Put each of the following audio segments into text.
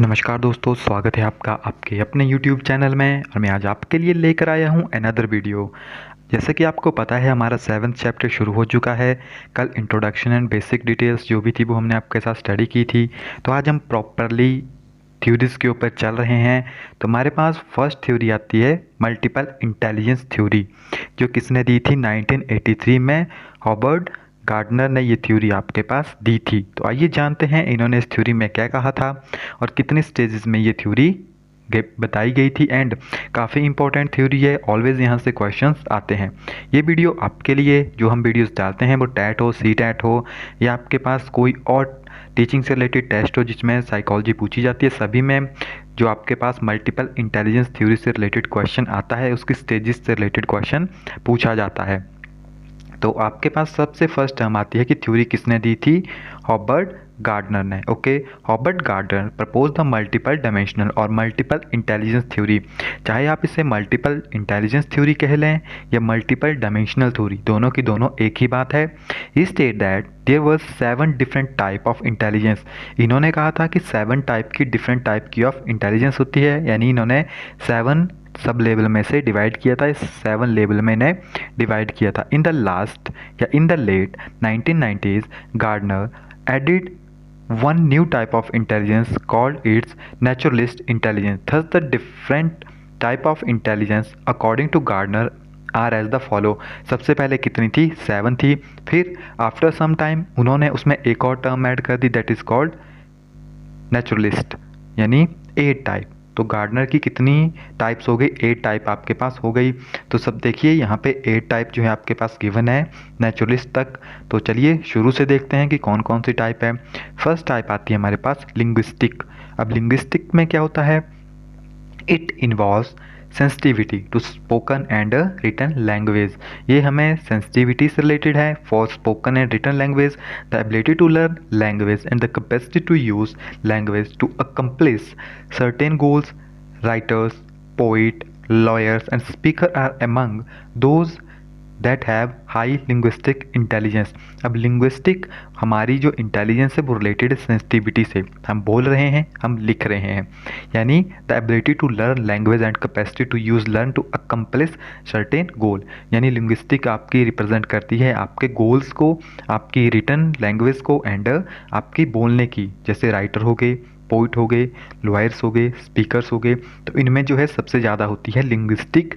नमस्कार दोस्तों, स्वागत है आपका आपके अपने YouTube चैनल में। और मैं आज आपके लिए लेकर आया हूँ अनदर वीडियो। जैसे कि आपको पता है, हमारा 7th चैप्टर शुरू हो चुका है। कल इंट्रोडक्शन एंड बेसिक डिटेल्स जो भी थी वो हमने आपके साथ स्टडी की थी। तो आज हम प्रॉपरली थ्योरीज़ के ऊपर चल रहे हैं। तो हमारे पास फर्स्ट थ्योरी आती है मल्टीपल इंटेलिजेंस थ्योरी, जो किसने दी थी 1983 में। हॉवर्ड गार्डनर ने ये थ्योरी आपके पास दी थी। तो आइए जानते हैं इन्होंने इस थ्योरी में क्या कहा था और कितने स्टेजेस में ये थ्योरी बताई गई थी। एंड काफ़ी इंपॉर्टेंट थ्योरी है, ऑलवेज यहाँ से क्वेश्चंस आते हैं। ये वीडियो आपके लिए, जो हम वीडियोस डालते हैं वो टैट हो, सी टैट हो, या आपके पास कोई और टीचिंग से रिलेटेड टेस्ट हो जिसमें साइकोलॉजी पूछी जाती है, सभी में जो आपके पास मल्टीपल इंटेलिजेंस थ्योरी से रिलेटेड क्वेश्चन आता है, उसकी स्टेजेस से रिलेटेड क्वेश्चन पूछा जाता है। तो आपके पास सबसे फर्स्ट टर्म आती है कि थ्योरी किसने दी थी, हॉवर्ड गार्डनर ने। Okay, Howard Gardner propose the multiple dimensional और मल्टीपल इंटेलिजेंस थ्योरी। चाहे आप इसे मल्टीपल इंटेलिजेंस थ्योरी कह लें या मल्टीपल डायमेंशनल थ्योरी, दोनों की दोनों एक ही बात है। He stated that there was 7 different type of intelligence. इन्होंने कहा था कि 7 टाइप की डिफरेंट टाइप की ऑफ इंटेलिजेंस होती है, यानी इन्होंने 7 सब लेवल में से डिवाइड किया था, इस 7 लेवल में इन्हें डिवाइड किया था। इन द लास्ट या in the late 1990s Gardner added one new type of intelligence called its naturalist intelligence. Thus, the different type of intelligence according to Gardner are as the follow. सबसे पहले कितनी थी, 7 थी। फिर after some time उन्होंने उसमें एक और टर्म ऐड कर दी, दैट इज कॉल्ड नेचुरलिस्ट, यानी 8 टाइप। तो गार्डनर की कितनी टाइप्स हो गई, 8 टाइप आपके पास हो गई। तो सब देखिए यहाँ पे 8 टाइप जो है आपके पास गिवन है नेचुरलिस्ट तक। तो चलिए शुरू से देखते हैं कि कौन कौन सी टाइप है। फर्स्ट टाइप आती है हमारे पास लिंग्विस्टिक। अब लिंग्विस्टिक में क्या होता है, it involves sensitivity to spoken and written language. ये हमें सेंसिटिविटी से रिलेटेड है for spoken and written language, the ability to learn language and the capacity to use language to accomplish certain goals. Writers, poet, lawyers and speaker are among those that have high linguistic intelligence. अब linguistic हमारी जो intelligence है वो related sensitivity से। हम बोल रहे हैं, हम लिख रहे हैं, यानी the ability to learn language and capacity to use learn to accomplish certain goal. यानी लिंग्विस्टिक आपकी रिप्रेजेंट करती है आपके गोल्स को, आपकी रिटन लैंग्वेज को एंड आपकी बोलने की। जैसे राइटर हो गए, पोइट हो गए, लॉयर्स हो गए, स्पीकर्स हो गए। तो इनमें जो है सबसे ज़्यादा होती है लिंग्विस्टिक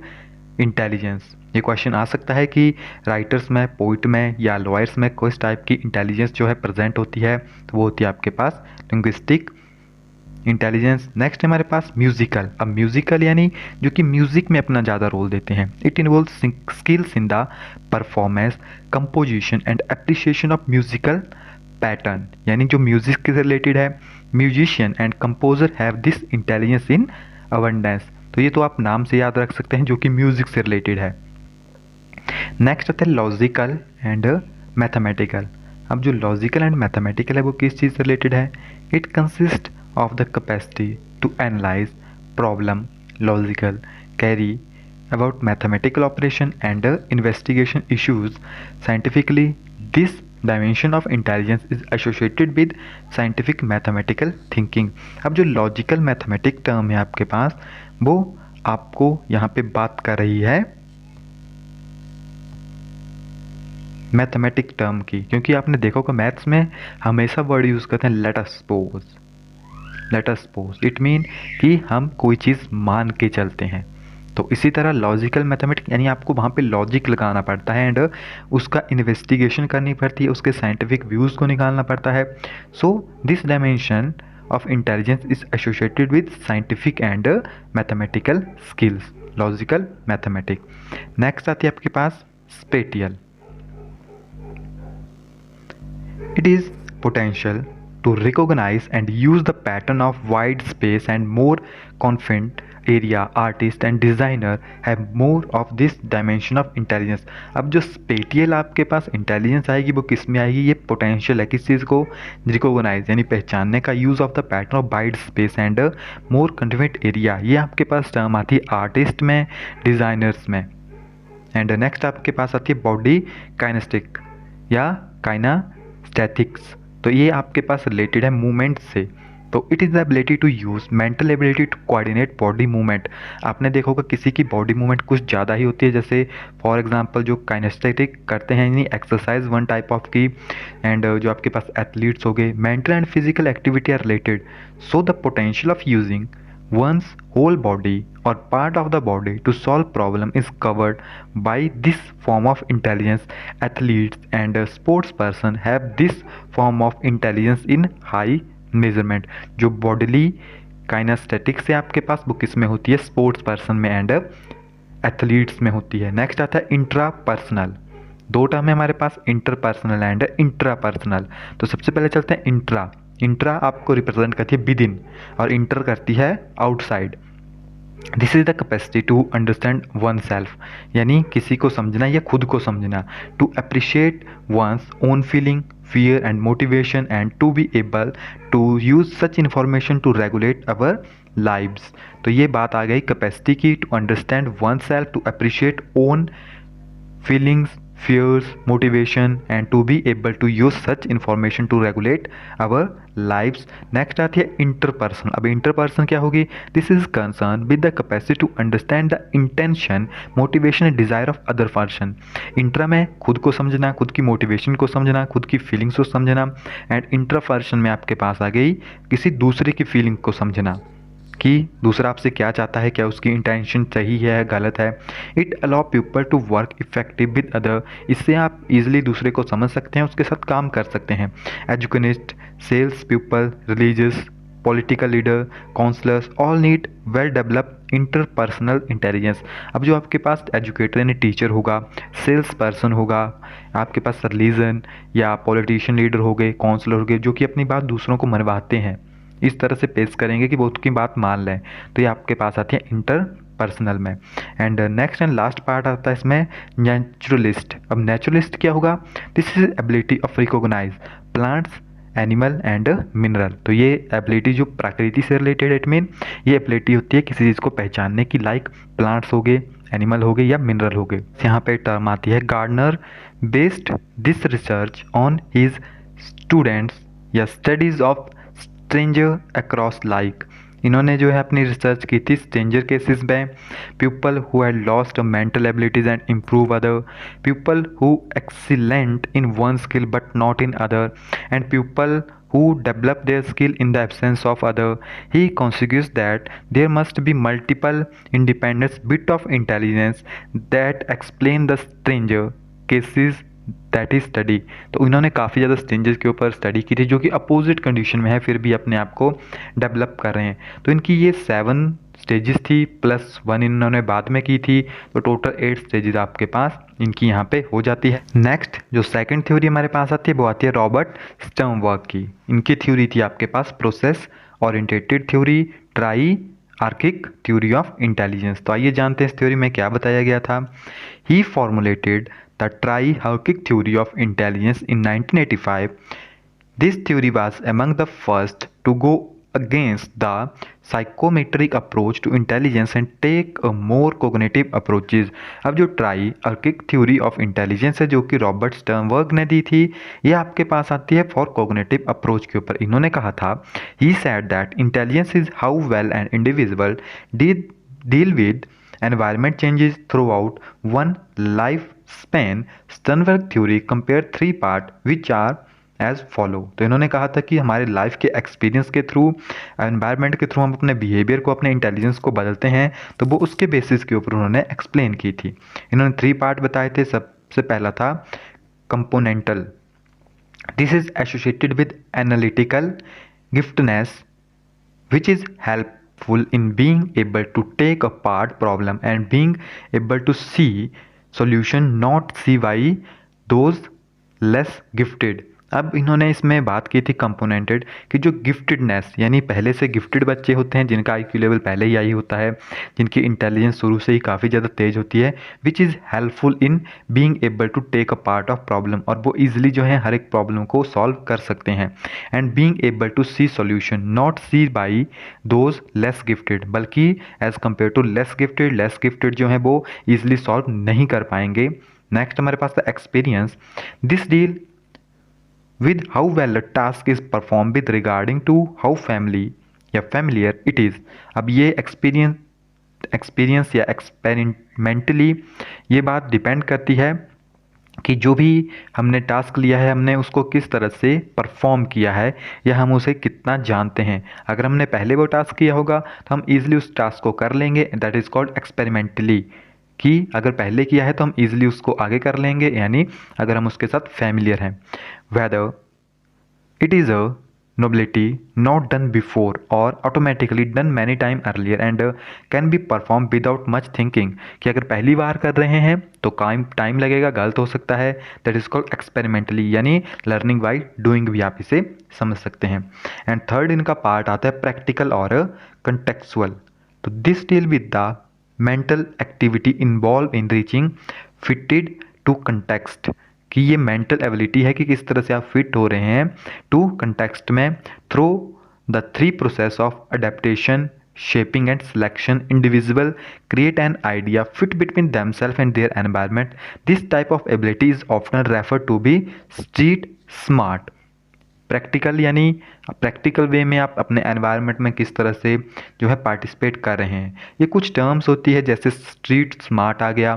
इंटेलिजेंस। ये क्वेश्चन आ सकता है कि राइटर्स में, पोइट में या लॉयर्स में किस टाइप की इंटेलिजेंस जो है प्रेजेंट होती है, तो वो होती है आपके पास लिंग्विस्टिक इंटेलिजेंस। नेक्स्ट है हमारे पास म्यूजिकल। अब म्यूजिकल यानी जो कि म्यूजिक में अपना ज़्यादा रोल देते हैं। It involve skills in the performance, composition and appreciation of musical pattern. यानी जो म्यूजिक से रिलेटेड है, musician and composer have this intelligence in abundance. तो ये तो आप नाम से याद रख सकते हैं, जो कि म्यूजिक से रिलेटेड है। नेक्स्ट आता है लॉजिकल एंड मैथमेटिकल। अब जो लॉजिकल एंड मैथमेटिकल है वो किस चीज़ से रिलेटेड है, it consist of the capacity to analyze problem logical, carry about mathematical operation and investigation issues scientifically. This dimension of intelligence is associated with scientific mathematical thinking. अब जो logical mathematic term है आपके पास, वो आपको यहाँ पे बात कर रही है मैथमेटिक टर्म की, क्योंकि आपने देखा होगा मैथ्स में हमेशा वर्ड यूज़ करते हैं let us suppose. Let us suppose it mean कि हम कोई चीज़ मान के चलते हैं। तो इसी तरह लॉजिकल मैथमेटिक्स यानी आपको वहाँ पे लॉजिक लगाना पड़ता है एंड उसका इन्वेस्टिगेशन करनी पड़ती है, उसके साइंटिफिक व्यूज़ को निकालना पड़ता है। So this dimension of intelligence is associated with scientific and mathematical skills, logical mathematic. Next आती है आपके पास spatial. It is potential to recognize and use the pattern of wide space and more confined area. Artists and designer have more of this dimension of intelligence. अब जो spatial आपके पास intelligence आएगी वो किस में आएगी, ये पोटेंशियल है किस चीज़ को, रिकोगनाइज यानी पहचानने का, use of the pattern of wide space and more confined area. ये आपके पास टर्म आती है आर्टिस्ट में, डिज़ाइनर्स में। एंड नेक्स्ट आपके पास आती है बॉडी काइनेस्टिक या काइनास्थेटिक्स। तो ये आपके पास रिलेटेड है मूवमेंट से, तो it is the ability to use mental ability to coordinate body movement. आपने देखा होगा किसी की बॉडी मूवमेंट कुछ ज़्यादा ही होती है, जैसे फॉर एग्जांपल जो काइनेस्थेटिक करते हैं यानी एक्सरसाइज वन टाइप ऑफ की, एंड जो आपके पास एथलीट्स हो गए, mental and physical activity are related, so the potential of using one's whole body or part of the body to solve problem is covered by this form of intelligence. Athletes and sports person have this form of intelligence in high measurement. जो bodily kinesthetics है आपके पास वो किस में होती है, sports person में and athletes में होती है। नेक्स्ट आता है इंट्रा पर्सनल। दो टर्म है हमारे पास, interpersonal and intrapersonal. तो सबसे पहले चलते हैं इंट्रा। इंट्रा आपको रिप्रेजेंट करती है विद इन और इंटर करती है outside. This is the capacity to understand oneself, यानी किसी को समझना या खुद को समझना, to appreciate one's own feeling, fear and motivation, and to be able to use such information to regulate our lives। तो ये बात आ गई कैपेसिटी की, to understand oneself, to appreciate own feelings, fears, motivation, and to be able to use such information to regulate our lives। Next आती है interperson. अब interperson क्या होगी, this is concern with the capacity to understand the intention, motivation and desire of other person. Intra में खुद को समझना, खुद की मोटिवेशन को समझना, खुद की फीलिंग्स को समझना, एंड इंटरपर्सन में आपके पास आ गई किसी दूसरे की फीलिंग को समझना कि दूसरा आपसे क्या चाहता है, क्या उसकी इंटेंशन सही है गलत है। It allow people to work effective with other, इससे आप इजीली दूसरे को समझ सकते हैं, उसके साथ काम कर सकते हैं। Educationist, sales people, religious, political leader, counsellors all need well developed interpersonal intelligence. अब जो आपके पास एजुकेटर यानी टीचर होगा, सेल्स पर्सन होगा, आपके पास रिलीजन या पॉलिटिशियन लीडर हो गए, काउंसलर हो गए, जो कि अपनी बात दूसरों को मनवाते हैं, इस तरह से पेश करेंगे कि वो उसकी बात मान लें, तो ये आपके पास आती है इंटर पर्सनल में। And next and last part आता है इसमें नेचुरलिस्ट। अब नेचुरलिस्ट क्या होगा, this is ability of recognize plants, animal and mineral. तो ये एबिलिटी जो प्रकृति से रिलेटेड, इट मीन ये एबिलिटी होती है किसी चीज़ को पहचानने की, लाइक प्लांट्स हो गए, एनिमल हो गए या मिनरल हो गए। यहाँ पे टर्म आती है Gardner based this research on his students या studies of stranger across like. इन्होंने जो है अपनी रिसर्च की थी स्ट्रेंजर केसेस में, people who had lost mental abilities and improve other, people who excellent in one skill but not in other, and people who develop their skill in the absence of other। He considers that there must be multiple independent bit of intelligence that explain the stranger cases that is study. तो इन्होंने काफ़ी ज़्यादा strangers के ऊपर study की थी जो कि अपोजिट कंडीशन में है, फिर भी अपने आप को डेवलप कर रहे हैं। तो इनकी ये 7 स्टेजेस थी प्लस 1 इन्होंने बाद में की थी, तो टोटल 8 स्टेजेस आपके पास इनकी यहाँ पे हो जाती है। नेक्स्ट जो सेकंड थ्योरी हमारे पास आती है वो आती है रॉबर्ट स्टर्नबर्ग की। इनकी थ्योरी थी आपके पास process oriented theory, triarchic theory of intelligence. तो आइए जानते हैं इस थ्योरी में क्या बताया गया था। ही formulated the tri-hierarchic theory of intelligence in 1985। This theory was among the first to go against the psychometric approach to intelligence and take a more cognitive approaches। अब जो tri-hierarchic theory of intelligence है जो कि Robert Sternberg ने दी थी, ये आपके पास आती है फॉर cognitive approach के ऊपर। इन्होंने कहा था, he said that intelligence is how well an individual deal with environment changes throughout one life span. Sternberg theory compare 3 part which are as follow. तो इन्होंने कहा था कि हमारे लाइफ के एक्सपीरियंस के थ्रू, एनवायरनमेंट के थ्रू हम अपने बिहेवियर को, अपने इंटेलिजेंस को बदलते हैं, तो वो उसके बेसिस के ऊपर उन्होंने एक्सप्लेन की थी। इन्होंने 3 पार्ट बताए थे। सबसे पहला था componential, this is associated with analytical giftedness which is helpful in being able to take a part problem and being able to see solution not see by those less gifted। अब इन्होंने इसमें बात की थी कंपोनेंटेड कि जो गिफ्टेडनेस यानी पहले से गिफ्टेड बच्चे होते हैं जिनका आईक्यू लेवल पहले ही आई होता है, जिनकी इंटेलिजेंस शुरू से ही काफ़ी ज़्यादा तेज होती है, which is helpful in being able to take a part of problem, और वो ईजिली जो है हर एक प्रॉब्लम को सॉल्व कर सकते हैं। And being able to see solution not see by those less gifted, बल्कि as compare to less gifted जो है वो ईजिली सॉल्व नहीं कर पाएंगे। नेक्स्ट हमारे पास था experience, this deal with how well a task is perform with regarding to how family या फैमिलियर इट इज़। अब ये एक्सपीरियंस या एक्सपेरिमेंटली ये बात डिपेंड करती है कि जो भी हमने टास्क लिया है हमने उसको किस तरह से परफॉर्म किया है या हम उसे कितना जानते हैं। अगर हमने पहले वो टास्क किया होगा तो हम ईजिली उस टास्क को कर लेंगे, दैट इज़ कॉल्ड एक्सपेरिमेंटली। कि अगर पहले किया है तो हम ईजिली उसको आगे कर लेंगे, यानी अगर हम उसके साथ फैमिलियर हैं। Whether it is a nobility not done before or automatically done many time earlier and can be performed without much thinking। कि अगर पहली बार कर रहे हैं तो टाइम लगेगा, गलत हो सकता है, दैट इज कॉल्ड एक्सपेरिमेंटली, यानी लर्निंग बाई डूइंग भी आप इसे समझ सकते हैं। एंड थर्ड इनका पार्ट आता है प्रैक्टिकल और कंटेक्चुअल। तो this deal with the mental activity involve in reaching fitted to context. कि ये मेंटल एबिलिटी है कि किस तरह से आप फिट हो रहे हैं टू कंटेक्स्ट में through the three process of adaptation, shaping and selection. Individual create an idea fit between themselves and their environment. This type of ability is often refer to be street smart. Practical यानी practical way में आप अपने environment में किस तरह से जो है पार्टिसिपेट कर रहे हैं। ये कुछ टर्म्स होती है, जैसे स्ट्रीट स्मार्ट आ गया,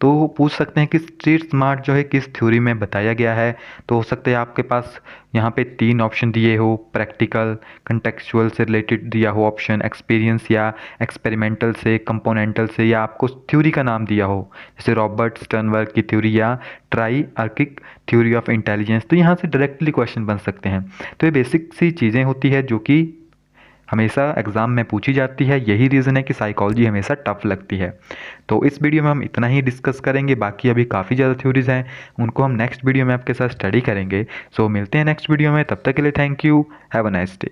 तो पूछ सकते हैं कि स्ट्रीट स्मार्ट जो है किस थ्योरी में बताया गया है। तो हो सकता है आपके पास यहाँ पे 3 ऑप्शन दिए हो, प्रैक्टिकल, कंटेक्चुअल से रिलेटेड दिया हो ऑप्शन, एक्सपीरियंस या एक्सपेरिमेंटल से, कंपोनेंटल से, या आपको थ्योरी का नाम दिया हो जैसे रॉबर्ट स्टर्नबर्ग की थ्योरी या ट्राई-आर्किक थ्योरी ऑफ इंटेलिजेंस। तो यहाँ से डायरेक्टली क्वेश्चन बन सकते हैं। तो ये बेसिक सी चीज़ें होती है जो कि हमेशा एग्ज़ाम में पूछी जाती है। यही रीज़न है कि साइकोलॉजी हमेशा टफ लगती है। तो इस वीडियो में हम इतना ही डिस्कस करेंगे, बाकी अभी काफ़ी ज़्यादा थ्योरीज हैं, उनको हम नेक्स्ट वीडियो में आपके साथ स्टडी करेंगे। सो मिलते हैं नेक्स्ट वीडियो में, तब तक के लिए thank you, have a nice day.